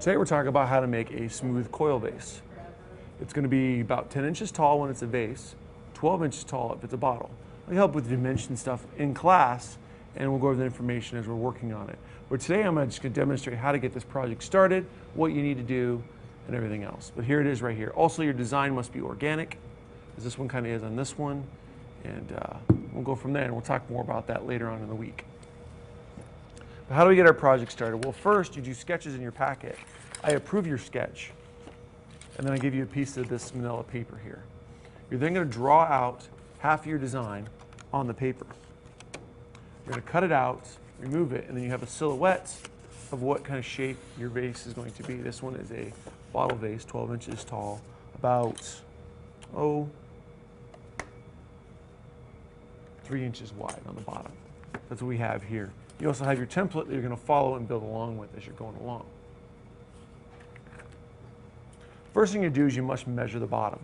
Today we're talking about how to make a smooth coil vase. It's going to be about 10 inches tall when it's a vase, 12 inches tall if it's a bottle. I'll help with the dimension stuff in class, and we'll go over the information as we're working on it. But today I'm just going to demonstrate how to get this project started, what you need to do, and everything else. But here it is right here. Also, your design must be organic, as this one kind of is on this one, and we'll go from there, and we'll talk more about that later on in the week. But how do we get our project started? Well, first, you do sketches in your packet. I approve your sketch, and then I give you a piece of this manila paper here. You're then going to draw out half of your design on the paper. You're going to cut it out, remove it, and then you have a silhouette of what kind of shape your vase is going to be. This one is a bottle vase, 12 inches tall, about, 3 inches wide on the bottom. That's what we have here. You also have your template that you're going to follow and build along with as you're going along. First thing you do is you must measure the bottom.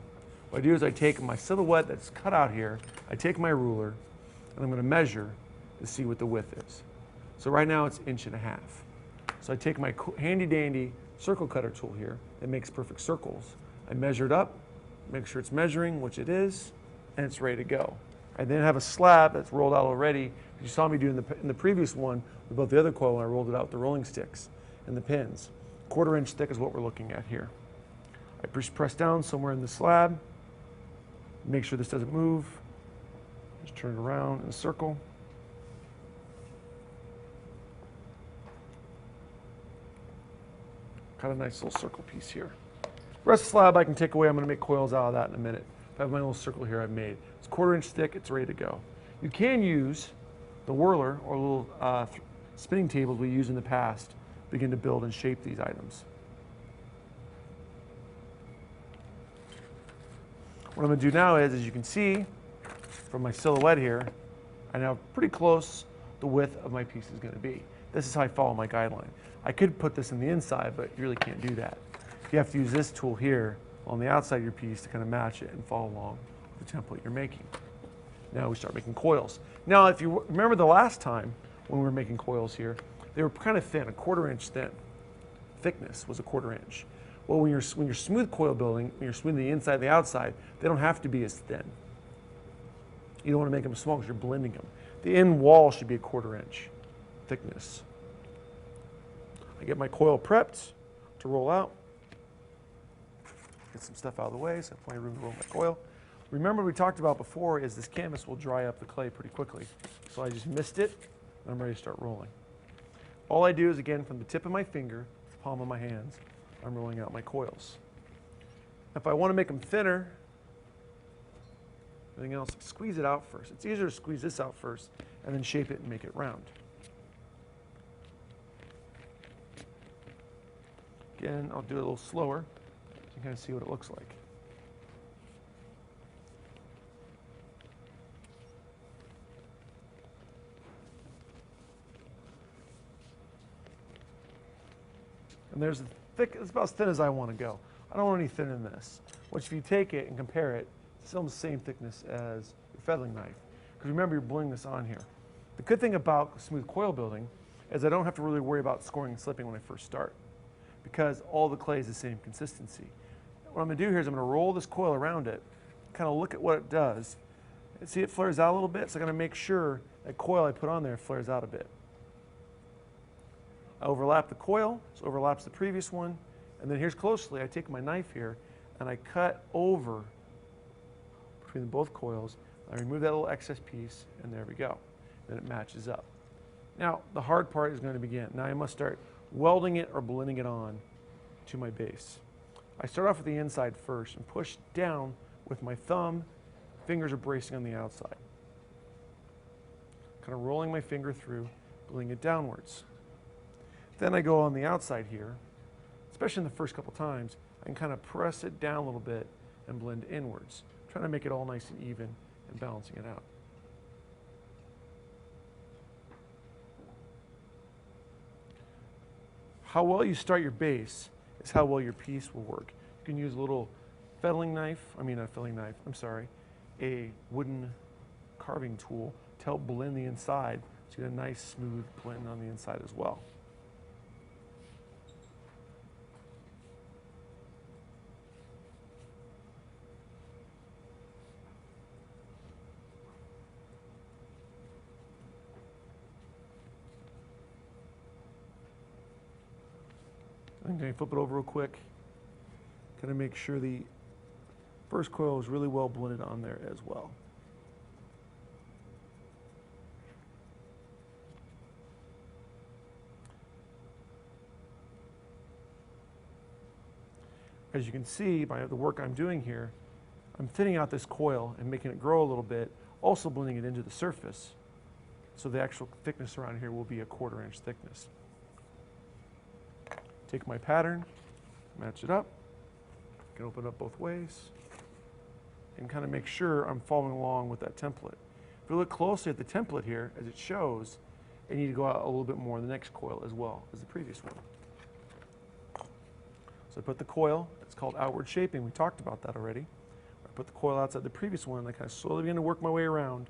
What I do is I take my silhouette that's cut out here, I take my ruler, and I'm going to measure to see what the width is. So right now it's 1.5 inches. So I take my handy dandy circle cutter tool here that makes perfect circles. I measure it up, make sure it's measuring, which it is, and it's ready to go. I then have a slab that's rolled out already. You saw me do in the previous one with both the other coil when I rolled it out with the rolling sticks and the pins. 1/4 inch thick is what we're looking at here. I press down somewhere in the slab, make sure this doesn't move, just turn it around in a circle. Got a nice little circle piece here. The rest of the slab I can take away. I'm going to make coils out of that in a minute. I have my little circle here I've made. It's 1/4 inch thick, it's ready to go. You can use the whirler or little spinning tables we used in the past to begin to build and shape these items. What I'm going to do now is, as you can see from my silhouette here, I know pretty close the width of my piece is going to be. This is how I follow my guideline. I could put this in the inside, but you really can't do that. You have to use this tool here on the outside of your piece to kind of match it and follow along with the template you're making. Now we start making coils. Now, if you remember the last time when we were making coils here, they were kind of thin, 1/4 inch thin. Thickness was 1/4 inch. Well, when you're smooth coil building, when you're smoothing the inside and the outside, they don't have to be as thin. You don't want to make them small because you're blending them. The end wall should be 1/4 inch thickness. I get my coil prepped to roll out. Get some stuff out of the way so I have plenty of room to roll my coil. Remember we talked about before is this canvas will dry up the clay pretty quickly. So I just mist it and I'm ready to start rolling. All I do is, again, from the tip of my finger to the palm of my hands, I'm rolling out my coils. If I want to make them thinner, everything else, squeeze it out first. It's easier to squeeze this out first and then shape it and make it round. Again, I'll do it a little slower so you can kind of see what it looks like. And there's it's about as thin as I want to go. I don't want any thinner than this. Which, if you take it and compare it, it's still the same thickness as your feathering knife. Because remember, you're blending this on here. The good thing about smooth coil building is I don't have to really worry about scoring and slipping when I first start, because all the clay is the same consistency. What I'm going to do here is I'm going to roll this coil around it, kind of look at what it does. And see, it flares out a little bit, so I'm going to make sure that coil I put on there flares out a bit. I overlap the coil, so it overlaps the previous one, and then here's closely, I take my knife here and I cut over between both coils. I remove that little excess piece, and there we go. Then it matches up. Now, the hard part is going to begin. Now I must start welding it or blending it on to my base. I start off with the inside first and push down with my thumb. Fingers are bracing on the outside. Kind of rolling my finger through, blending it downwards. Then I go on the outside here, especially in the first couple times, I can kind of press it down a little bit and blend inwards, trying to make it all nice and even and balancing it out. How well you start your base is how well your piece will work. You can use a little a wooden carving tool to help blend the inside so you get a nice smooth blend on the inside as well. I'm going to flip it over real quick. Kind of make sure the first coil is really well blended on there as well. As you can see by the work I'm doing here, I'm thinning out this coil and making it grow a little bit, also blending it into the surface. So the actual thickness around here will be a 1/4 inch thickness. Take my pattern, match it up, can open it up both ways, and kind of make sure I'm following along with that template. If you look closely at the template here, as it shows, I need to go out a little bit more in the next coil as well as the previous one. So I put the coil, it's called outward shaping, we talked about that already. I put the coil outside the previous one, and I kind of slowly begin to work my way around,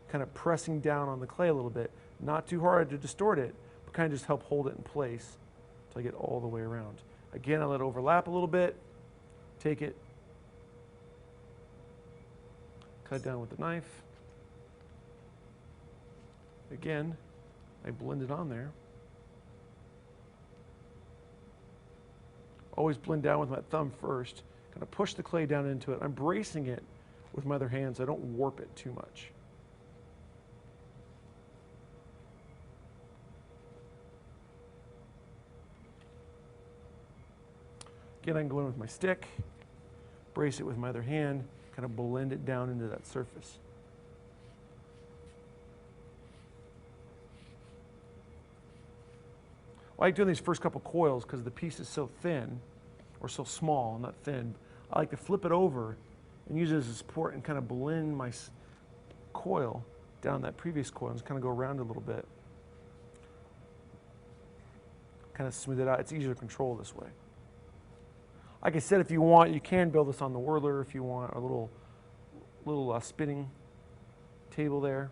kind of pressing down on the clay a little bit, not too hard to distort it, but kind of just help hold it in place until I get all the way around. Again, I let it overlap a little bit, take it, cut it down with the knife. Again, I blend it on there. Always blend down with my thumb first, kind of push the clay down into it. I'm bracing it with my other hand so I don't warp it too much. Again, I can go in with my stick, brace it with my other hand, kind of blend it down into that surface. I like doing these first couple coils because the piece is so thin, or so small, not thin. I like to flip it over and use it as a support and kind of blend my coil down that previous coil and just kind of go around a little bit. Kind of smooth it out. It's easier to control this way. Like I said, if you want, you can build this on the whirler if you want, a little spinning table there.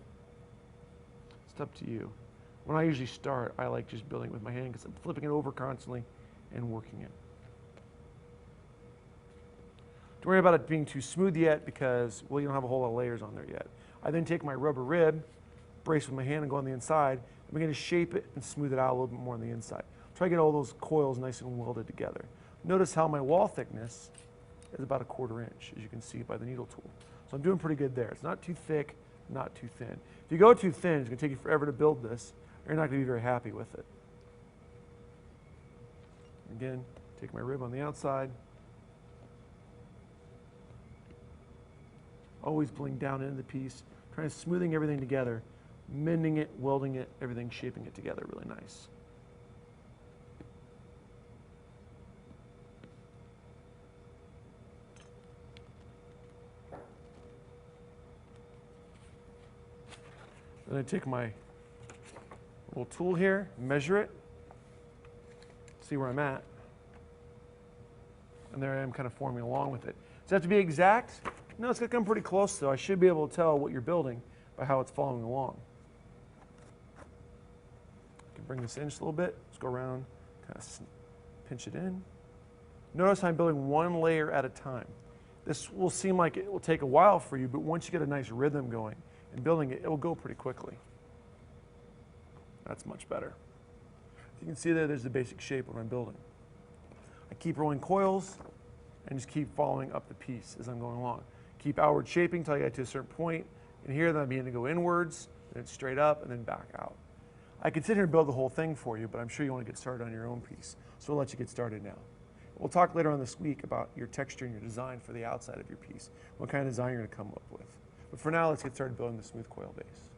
It's up to you. When I usually start, I like just building it with my hand because I'm flipping it over constantly and working it. Don't worry about it being too smooth yet because, well, you don't have a whole lot of layers on there yet. I then take my rubber rib, brace with my hand and go on the inside. I'm going to shape it and smooth it out a little bit more on the inside. Try to get all those coils nice and welded together. Notice how my wall thickness is about a 1/4 inch, as you can see by the needle tool. So I'm doing pretty good there. It's not too thick, not too thin. If you go too thin, it's going to take you forever to build this. You're not going to be very happy with it. Again, take my rib on the outside. Always blend down into the piece, trying to smoothing everything together, mending it, welding it, everything shaping it together really nice. Then I take my little tool here, measure it, see where I'm at, and there I am kind of forming along with it. Does it have to be exact? No, it's going to come pretty close though. I should be able to tell what you're building by how it's following along. I can bring this in just a little bit. Let's go around, kind of pinch it in. Notice I'm building one layer at a time. This will seem like it will take a while for you, but once you get a nice rhythm going and building it, it will go pretty quickly. That's much better. You can see there's the basic shape of what I'm building. I keep rolling coils and just keep following up the piece as I'm going along. Keep outward shaping until I get to a certain point. And here then I begin to go inwards, then straight up, and then back out. I could sit here and build the whole thing for you, but I'm sure you want to get started on your own piece. So we'll let you get started now. We'll talk later on this week about your texture and your design for the outside of your piece, what kind of design you're going to come up with. But for now, let's get started building the smooth coil base.